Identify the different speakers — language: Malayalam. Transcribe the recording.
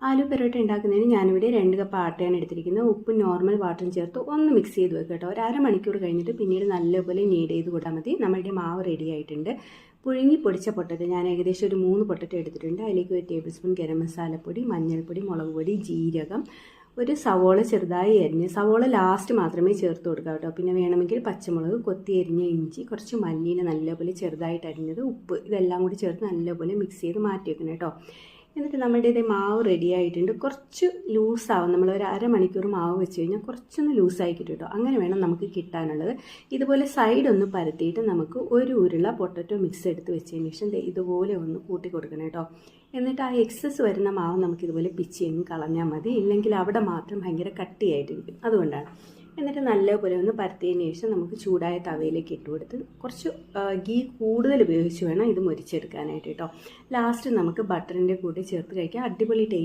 Speaker 1: ആലു പെറോട്ട ഉണ്ടാക്കുന്നതിന് ഞാനിവിടെ 2 കപ്പ് ആട്ടയാണ് എടുത്തിരിക്കുന്നത്. ഉപ്പും നോർമൽ വാട്ടറും ചേർത്ത് ഒന്ന് മിക്സ് ചെയ്ത് വെക്കുക കേട്ടോ. ഒരു അരമണിക്കൂർ കഴിഞ്ഞിട്ട് പിന്നീട് നല്ലപോലെ നീഡ് ചെയ്ത് കൊടുത്താൽ മതി. നമ്മുടെ മാവ് റെഡി ആയിട്ടുണ്ട്. പുഴുങ്ങി പൊടിച്ച പൊട്ടറ്റോ ഞാൻ ഏകദേശം ഒരു 3 പൊട്ടറ്റോ എടുത്തിട്ടുണ്ട്. അതിലേക്ക് 1 ടേബിൾ സ്പൂൺ ഗരം മസാലപ്പൊടി, മഞ്ഞൾപ്പൊടി, മുളക് പൊടി, ജീരകം, ഒരു സവോള ചെറുതായി അരിഞ്ഞ്, സവോള ലാസ്റ്റ് മാത്രമേ ചേർത്ത് കൊടുക്കുക കേട്ടോ. പിന്നെ വേണമെങ്കിൽ പച്ചമുളക്, കൊത്തി അരിഞ്ഞ ഇഞ്ചി, കുറച്ച് മല്ലിയില നല്ലപോലെ ചെറുതായിട്ട് അരിഞ്ഞത്, ഉപ്പ്, ഇതെല്ലാം കൂടി ചേർത്ത് നല്ലപോലെ മിക്സ് ചെയ്ത് മാറ്റി വെക്കണം കേട്ടോ. എന്നിട്ട് നമ്മുടെ ഇത് മാവ് റെഡി ആയിട്ടുണ്ട്. കുറച്ച് ലൂസാവും. നമ്മൾ ഒരു അരമണിക്കൂർ മാവ് വെച്ച് കഴിഞ്ഞാൽ കുറച്ചൊന്ന് ലൂസായി കിട്ടും കേട്ടോ. അങ്ങനെ വേണം നമുക്ക് കിട്ടാനുള്ളത്. ഇതുപോലെ സൈഡ് ഒന്ന് പരത്തിയിട്ട് നമുക്ക് ഒരു ഉരുള പൊട്ടറ്റോ മിക്സ് എടുത്ത് വെച്ചതിന് ശേഷം ഇതുപോലെ ഒന്ന് കൂട്ടി കൊടുക്കണം കേട്ടോ. എന്നിട്ട് ആ എക്സസ് വരുന്ന മാവ് നമുക്കിതുപോലെ പിച്ചിയും കളഞ്ഞാൽ മതി. ഇല്ലെങ്കിൽ അവിടെ മാത്രം ഭയങ്കര കട്ടിയായിട്ടിരിക്കും, അതുകൊണ്ടാണ്. എന്നിട്ട് നല്ലപോലെ ഒന്ന് പരത്തിയതിന് ശേഷം നമുക്ക് ചൂടായ തവയിലേക്ക് ഇട്ട് കൊടുത്ത് കുറച്ച് ഗീ കൂടുതൽ ഉപയോഗിച്ച് വേണം ഇത് മൊരിച്ചെടുക്കാനായിട്ട് കേട്ടോ. ലാസ്റ്റ് നമുക്ക് ബട്ടറിൻ്റെ കൂടെ ചേർത്ത് കഴിക്കാം. അടിപൊളി ടേസ്റ്റ്.